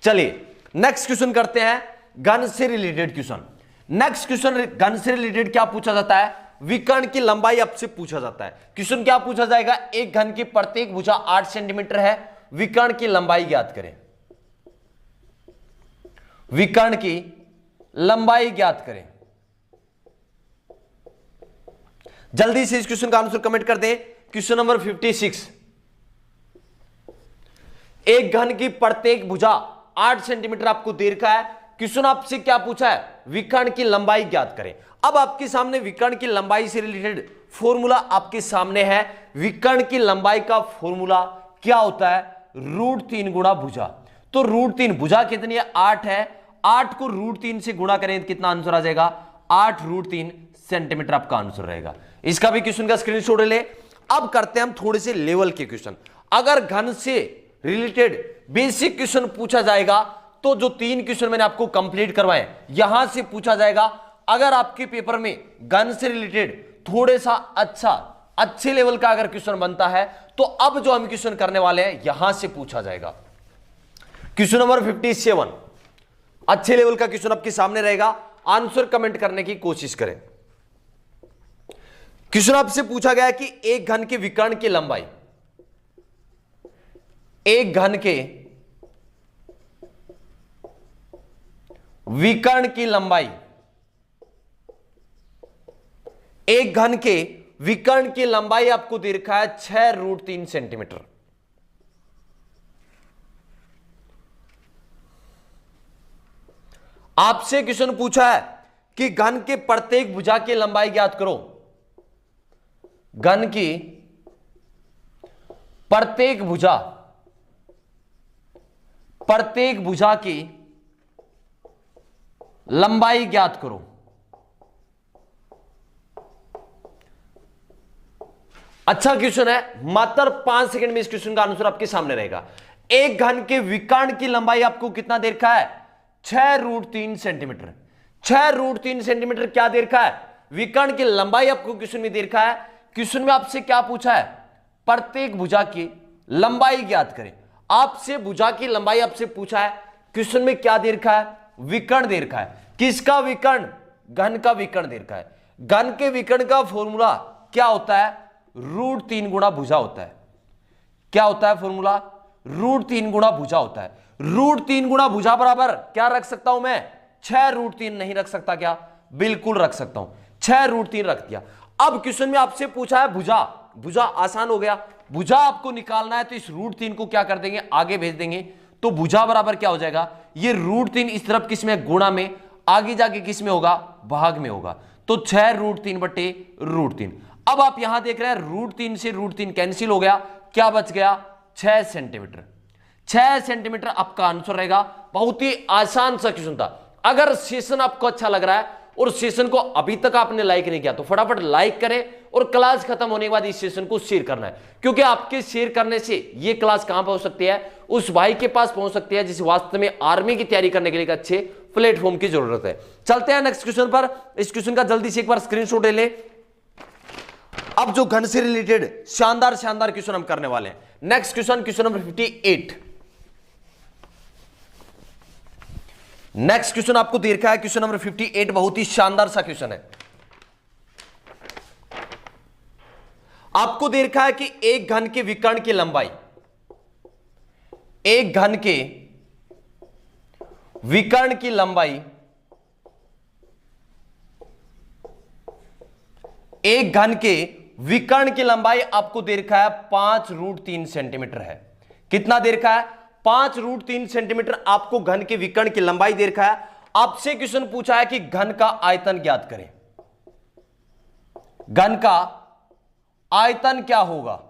A: चलिए नेक्स्ट क्वेश्चन करते हैं घन से रिलेटेड क्वेश्चन। नेक्स्ट क्वेश्चन घन से रिलेटेड क्या पूछा जाता है? विकर्ण की लंबाई आपसे पूछा जाता है। क्वेश्चन क्या पूछा जाएगा? एक घन की प्रत्येक भुजा 8 सेंटीमीटर है, विकर्ण की लंबाई ज्ञात करें। विकर्ण की लंबाई ज्ञात करें। जल्दी से इस क्वेश्चन का आंसर कमेंट कर दें। क्वेश्चन नंबर 56, एक घन की प्रत्येक भुजा 8 सेंटीमीटर आपको दे रखा है। क्वेश्चन आपसे क्या पूछा है? विकर्ण की लंबाई ज्ञात करें। अब आपके सामने विकर्ण की लंबाई से रिलेटेड फॉर्मूला आपके सामने है। विकर्ण की लंबाई का फॉर्मूला क्या होता है? √3 गुणा भुजा। तो √3, भुजा कितनी है? 8 है। 8 को √3 से गुणा करें तो कितना आंसर आ जाएगा? 8 √3 सेंटीमीटर आपका आंसर रहेगा। इसका भी क्वेश्चन का स्क्रीनशॉट ले। अब करते हैं हम थोड़े से लेवल के क्वेश्चन। अगर घन से रिलेटेड बेसिक क्वेश्चन पूछा जाएगा तो जो 3 क्वेश्चन मैंने आपको कंप्लीट करवाए यहां से पूछा जाएगा। अगर आपके पेपर में घन से रिलेटेड थोड़े सा अच्छे लेवल का अगर क्वेश्चन बनता है तो अब जो हम क्वेश्चन करने वाले हैं यहां से पूछा जाएगा। क्वेश्चन नंबर 57 अच्छे लेवल का क्वेश्चन आपके सामने रहेगा। आंसर कमेंट करने की कोशिश करें। क्वेश्चन आपसे पूछा गया है कि एक घन के विकर्ण की लंबाई, एक घन के विकर्ण की लंबाई, एक घन के विकर्ण की लंबाई आपको दे रखा है 6√3 सेंटीमीटर। आपसे क्वेश्चन पूछा है कि घन के प्रत्येक भुजा की लंबाई ज्ञात करो। घन की प्रत्येक भुजा की लंबाई ज्ञात करो। अच्छा क्वेश्चन है, मात्र 5 सेकंड में इस क्वेश्चन का आंसर आपके सामने रहेगा। एक घन के विकर्ण की लंबाई आपको कितना दे रखा है? 6√3 सेंटीमीटर। 6√3 सेंटीमीटर क्या दे रखा है? विकर्ण की लंबाई आपको क्वेश्चन में दे रखा है क्वेश्चन में आपसे क्या पूछा है, प्रत्येक भुजा की लंबाई ज्ञात करें। आपसे भुजा की लंबाई आपसे पूछा है, क्वेश्चन में क्या दे रखा है, विकर्ण दे रखा है। किसका विकर्ण, घन का विकर्ण दे रखा है। घन के विकर्ण का फॉर्मूला क्या होता है, √3 गुणा भुजा होता है। क्या होता है फॉर्मूला, √3 गुणा भुजा होता है। √3 गुणा भुजा बराबर क्या रख सकता हूं मैं, 6√3 नहीं रख सकता क्या, बिल्कुल रख सकता हूं, 6√3 रख दिया। अब क्वेश्चन में आपसे पूछा है भुजा, भुजा आसान हो गया, भुजा आपको निकालना है तो इस √3 को क्या कर देंगे, आगे भेज देंगे। तो भुजा बराबर क्या हो जाएगा, ये √3 इस तरफ किस में, गुणा में, आगे जाके किस में होगा, भाग में होगा। तो 6√3 बटे √3। अब आप यहां देख रहे हैं √3 से √3 कैंसिल हो गया, क्या बच गया, 6 सेंटीमीटर। 6 सेंटीमीटर आपका आंसर रहेगा। बहुत ही आसान सा क्वेश्चन था। अगर सेशन आपको अच्छा लग रहा है और सेशन को अभी तक आपने लाइक नहीं किया तो फटाफट लाइक करें और क्लास खत्म होने के बाद इस सेशन को शेयर करना है, क्योंकि आपके शेयर करने से ये क्लास कहां पहुंच सकती है, उस भाई के पास पहुंच सकती है जिसे वास्तव में आर्मी की तैयारी करने के लिए एक अच्छे प्लेटफॉर्म की जरूरत है। चलते हैं नेक्स्ट क्वेश्चन पर। इस क्वेश्चन का जल्दी से एक बार स्क्रीनशॉट ले ले। अब जो घन से रिलेटेड शानदार शानदार क्वेश्चन हम करने वाले हैं। Next question, question number 58। Next question आपको दे रखा है, क्वेश्चन नंबर 58, बहुत ही शानदार सा क्वेश्चन है। आपको दे रखा है कि एक घन के विकर्ण की लंबाई, एक घन के विकर्ण की लंबाई, एक घन के विकर्ण की लंबाई आपको दे रखा है 5√3 सेंटीमीटर है। कितना दे रखा है, 5√3 सेंटीमीटर आपको घन के विकर्ण की लंबाई दे रखा है। आपसे क्वेश्चन पूछा है कि घन का आयतन ज्ञात करें। घन का आयतन क्या होगा।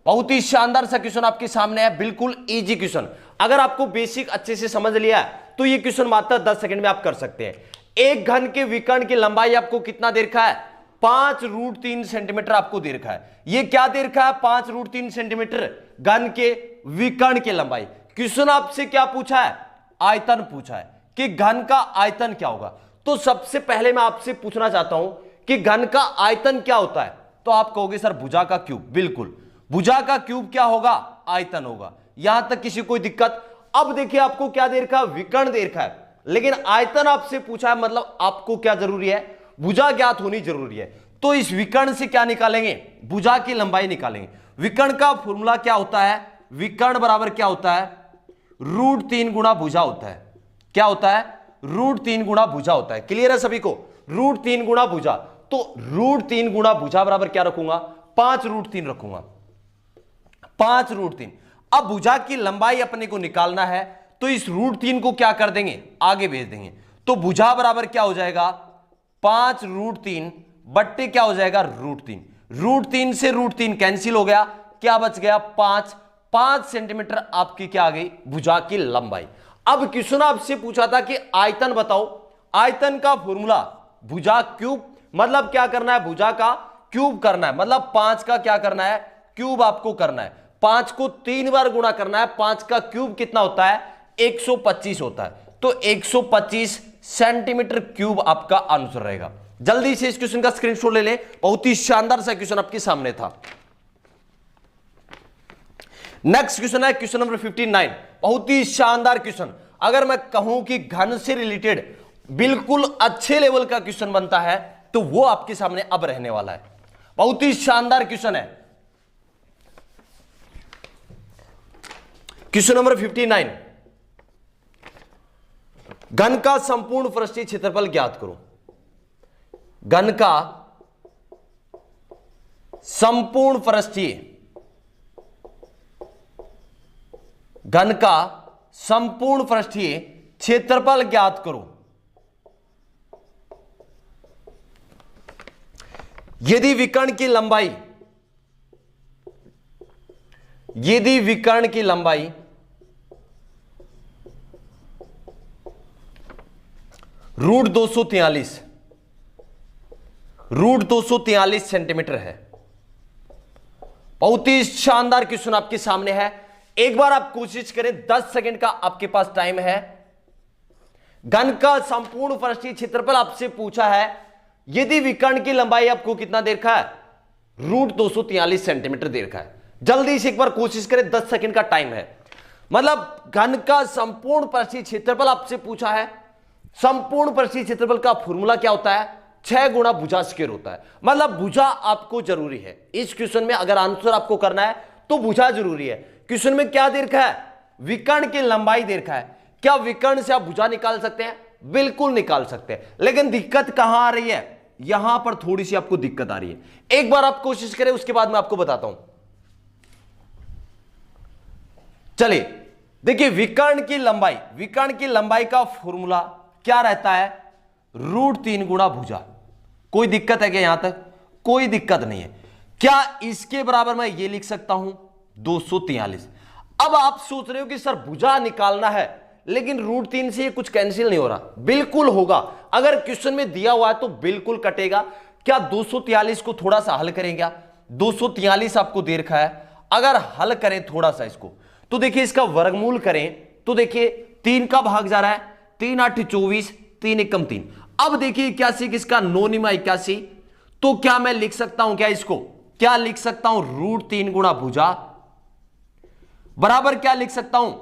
A: बहुत ही शानदार सा क्वेश्चन आपके सामने है, बिल्कुल इजी क्वेश्चन। अगर आपको बेसिक अच्छे से समझ लिया तो ये क्वेश्चन मात्र 10 सेकंड में आप कर सकते हैं। एक घन के विकर्ण की लंबाई आपको कितना दे रखा है, 5√3 सेंटीमीटर आपको दे रखा है। ये क्या दे रखा है, 5√3 सेंटीमीटर घन के विकर्ण की लंबाई। क्वेश्चन आपसे क्या पूछा है, आयतन पूछा है कि घन का आयतन क्या होगा। तो सबसे पहले मैं आपसे पूछना चाहता हूं कि घन का आयतन क्या होता है। तो आप कहोगे सर भुजा का क्यूब, बिल्कुल भुजा का क्यूब क्या होगा, आयतन होगा। यहां तक किसी कोई दिक्कत। अब देखिए आपको क्या दे रखा है, विकर्ण दे रखा है, लेकिन आयतन आपसे पूछा है, मतलब आपको क्या जरूरी है, भुजा ज्ञात होनी जरूरी है। तो इस विकर्ण से क्या निकालेंगे, भुजा की लंबाई निकालेंगे। विकर्ण का फॉर्मूला क्या होता है, विकर्ण बराबर क्या होता है, √3 गुणा भुजा होता है। क्या होता है, √3 गुणा भुजा होता है। क्लियर है सभी को, √3 गुणा भुजा। तो √3 गुणा भुजा बराबर क्या रखूंगा, 5√3 रखूंगा, 5√3। अब भुजा की लंबाई अपने को निकालना है तो इस √3 को क्या कर देंगे, आगे भेज देंगे। तो भुजा बराबर क्या हो जाएगा, 5√3 बट्टे क्या हो जाएगा, √3। √3 से √3 कैंसिल हो गया, क्या बच गया, 5 सेंटीमीटर आपकी क्या आ गई, भुजा की लंबाई। अब क्वेश्चन आपसे पूछा था कि आयतन बताओ। आयतन का फॉर्मूला भुजा क्यूब, मतलब क्या करना है, भुजा का क्यूब करना है, मतलब 5 का क्या करना है, क्यूब आपको करना है। 5 को 3 बार गुणा करना है। 5 का क्यूब कितना होता है, 125 होता है। तो 125 सेंटीमीटर क्यूब आपका आंसर रहेगा। जल्दी से इस क्वेश्चन का स्क्रीनशॉट ले ले, बहुत ही शानदार सा क्वेश्चन आपके सामने था। नेक्स्ट क्वेश्चन है क्वेश्चन नंबर 59, बहुत ही शानदार क्वेश्चन। अगर मैं कहूं कि घन से रिलेटेड बिल्कुल अच्छे लेवल का क्वेश्चन बनता है तो वो आपके सामने अब रहने वाला है। बहुत ही शानदार क्वेश्चन है। क्वेश्चन नंबर 59, घन का संपूर्ण पृष्ठीय क्षेत्रफल ज्ञात करो। घन का संपूर्ण पृष्ठीय, घन का संपूर्ण पृष्ठीय क्षेत्रफल ज्ञात करो। यदि विकर्ण की लंबाई, यदि विकर्ण की लंबाई √243 सेंटीमीटर है। बहुत ही शानदार क्वेश्चन आपके सामने है। एक बार आप कोशिश करें, 10 सेकंड का आपके पास टाइम है। घन का संपूर्ण पृष्ठीय क्षेत्रफल आपसे पूछा है, यदि विकर्ण की लंबाई आपको कितना दे रखा है, √243 सेंटीमीटर दे रखा है। जल्दी से एक बार कोशिश करें, 10 सेकंड का टाइम है। मतलब घन का संपूर्ण पृष्ठीय क्षेत्रफल आपसे पूछा है। संपूर्ण पृष्ठीय क्षेत्रफल का फॉर्मूला क्या होता है, 6 गुणा भुजा स्क्वायर होता है। मतलब भुजा आपको जरूरी है इस क्वेश्चन में, अगर आंसर आपको करना है तो भुजा जरूरी है। क्वेश्चन में क्या दे रखा है, विकर्ण की लंबाई दे रखा है। क्या विकर्ण से आप भुजा निकाल सकते हैं, बिल्कुल निकाल सकते हैं, लेकिन दिक्कत कहां आ रही है, यहां पर थोड़ी सी आपको दिक्कत आ रही है। एक बार आप कोशिश करें, उसके बाद मैं आपको बताता हूं। चलिए देखिए, विकर्ण की लंबाई का फॉर्मूला क्या रहता है, √3 गुणा भुजा। कोई दिक्कत है क्या, यहां तक कोई दिक्कत नहीं है। क्या इसके बराबर मैं ये लिख सकता हूं 243। अब आप सोच रहे हो कि सर भुजा निकालना है, लेकिन √3 से ये कुछ कैंसिल नहीं हो रहा। बिल्कुल होगा, अगर क्वेश्चन में दिया हुआ है तो बिल्कुल कटेगा। क्या 243 को थोड़ा सा हल करें, क्या 243 आपको दे रखा है, अगर हल करें थोड़ा सा इसको, तो देखिए इसका वर्गमूल करें तो देखिए 3 का भाग जा रहा है, 3 8 24, 3 1 3। अब देखिए 81 किसका, 9 निमा 81। तो क्या मैं लिख सकता हूं, क्या इसको क्या लिख सकता हूं, √3 गुणा भुजा बराबर क्या लिख सकता हूं,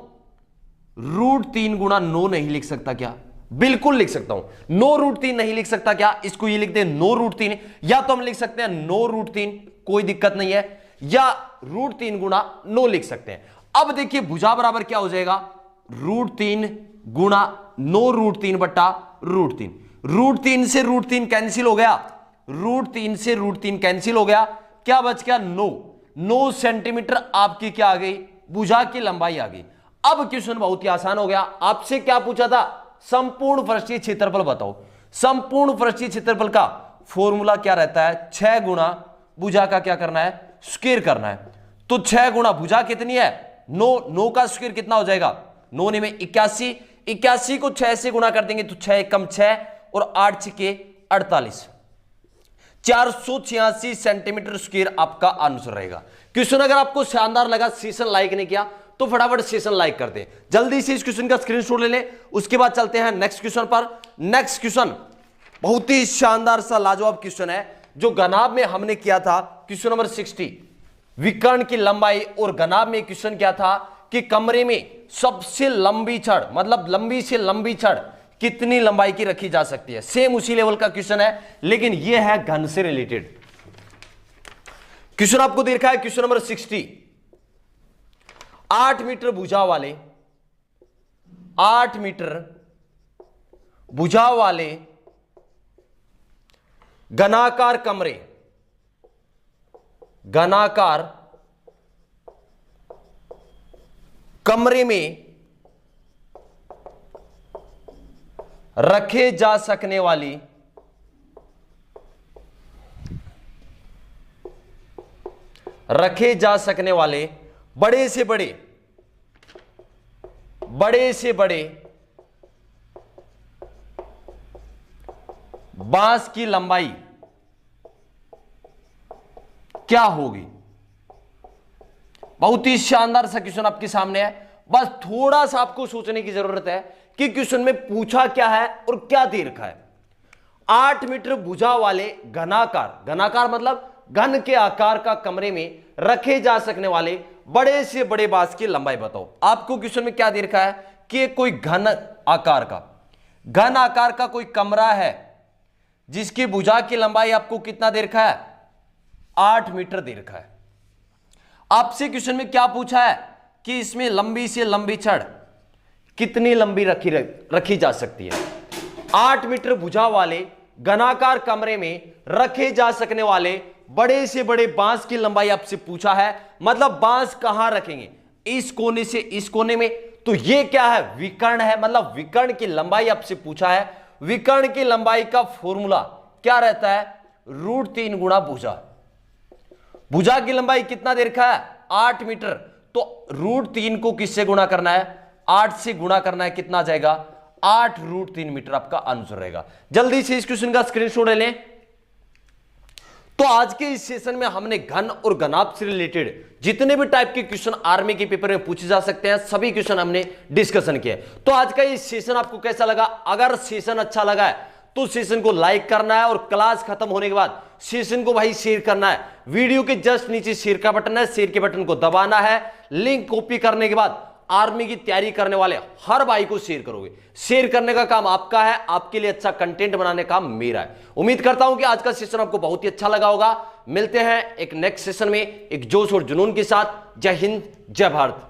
A: √3 गुणा 9 नहीं लिख सकता क्या, बिल्कुल लिख सकता हूं। 9 √3 नहीं लिख सकता क्या, इसको ये लिख दे 9 √3, या तो हम लिख सकते हैं 9 √3, कोई दिक्कत नहीं है, या √3 गुणा 9 लिख सकते हैं। अब देखिए भुजा बराबर क्या हो जाएगा, √3 गुणा 9 √3 बट्टा √3। √3 से √3 कैंसिल हो गया, √3 से √3 कैंसिल हो गया, क्या बच गया 9 सेंटीमीटर आपकी क्या आ गई, भुजा की लंबाई आ गई। अब क्वेश्चन बहुत ही आसान हो गया। आपसे क्या पूछा था, संपूर्ण पृष्ठीय क्षेत्रफल बताओ। संपूर्ण पृष्ठीय क्षेत्रफल का फॉर्मूला क्या रहता है, 6 गुणा भुजा का क्या करना है, स्क्वायर करना है। तो 6 गुणा भुजा कितनी है, 9 का स्क्वायर कितना हो जाएगा, 9 में 81, 81 को 6 से गुणा कर देंगे तो 6 कम 6 और 8 6 48, 486 सेंटीमीटर स्क्वायर आपका आंसर रहेगा। क्वेश्चन अगर आपको शानदार लगा, सेशन लाइक नहीं किया तो फटाफट सेशन लाइक कर दे। जल्दी से इस क्वेश्चन का स्क्रीनशॉट ले ले, उसके बाद चलते हैं नेक्स्ट क्वेश्चन पर। नेक्स्ट क्वेश्चन बहुत ही शानदार सा लाजवाब क्वेश्चन है, जो गनाब में हमने किया था, क्वेश्चन नंबर 60। विकर्ण की लंबाई, और गनाब में क्वेश्चन क्या था कि कमरे में सबसे लंबी छड़, मतलब लंबी से लंबी छड़ कितनी लंबाई की रखी जा सकती है। सेम उसी लेवल का क्वेश्चन है, लेकिन यह है घन से रिलेटेड। क्वेश्चन आपको देखा है, क्वेश्चन नंबर 60। 8 मीटर भुजा वाले, 8 मीटर भुजा वाले घनाकार कमरे, घनाकार कमरे में रखे जा सकने वाली बड़े से बड़े बांस की लंबाई क्या होगी। बहुत ही शानदार सा क्वेश्चन आपके सामने है। बस थोड़ा सा आपको सोचने की जरूरत है कि क्वेश्चन में पूछा क्या है और क्या दे रखा है। 8 मीटर भुजा वाले घनाकार मतलब घन के आकार का कमरे में रखे जा सकने वाले बड़े से बड़े बांस की लंबाई बताओ। आपको क्वेश्चन में क्या दे रखा है कि कोई घन आकार का कोई कमरा है जिसकी भुजा की लंबाई आपको कितना दे रखा है, 8 मीटर दे रखा है। आपसे क्वेश्चन में क्या पूछा है कि इसमें लंबी से लंबी छड़ कितनी लंबी रखी जा सकती है। 8 मीटर भुजा वाले घनाकार कमरे में रखे जा सकने वाले बड़े से बड़े बांस की लंबाई आपसे पूछा है। मतलब बांस कहां रखेंगे, इस कोने से इस कोने में। तो ये क्या है, विकर्ण है, मतलब विकर्ण की लंबाई आपसे पूछा है। विकर्ण की लंबाई का फॉर्मूला क्या रहता है, √3 गुणा भुजा। भुजा की लंबाई कितना दे रखा है, 8 मीटर। तो √3 को किससे गुणा करना है, 8 से गुणा करना है, कितना जाएगा, 8 √3 मीटर आपका आंसर रहेगा। जल्दी से इस क्वेश्चन का स्क्रीनशॉट ले लें। तो आज के इस सेशन में हमने घन और घनाभ से रिलेटेड जितने भी टाइप के क्वेश्चन आर्मी के पेपर में पूछे जा सकते हैं, सभी क्वेश्चन हमने डिस्कशन किए। तो आज का ये सेशन आपको कैसा लगा, अगर सेशन अच्छा लगा है तो सेशन को लाइक करना है और क्लास खत्म होने के बाद सेशन को भाई शेयर करना है। वीडियो के जस्ट नीचे शेयर का बटन है, शेयर के बटन को दबाना है। लिंक कॉपी करने के बाद आर्मी की तैयारी करने वाले हर भाई को शेयर करोगे। शेयर करने का काम आपका है, आपके लिए अच्छा कंटेंट बनाने का काम मेरा है। उम्मीद करता हूं कि आज का सेशन आपको बहुत ही अच्छा लगा होगा। मिलते हैं एक नेक्स्ट सेशन में एक जोश और जुनून के साथ। जय हिंद, जय भारत।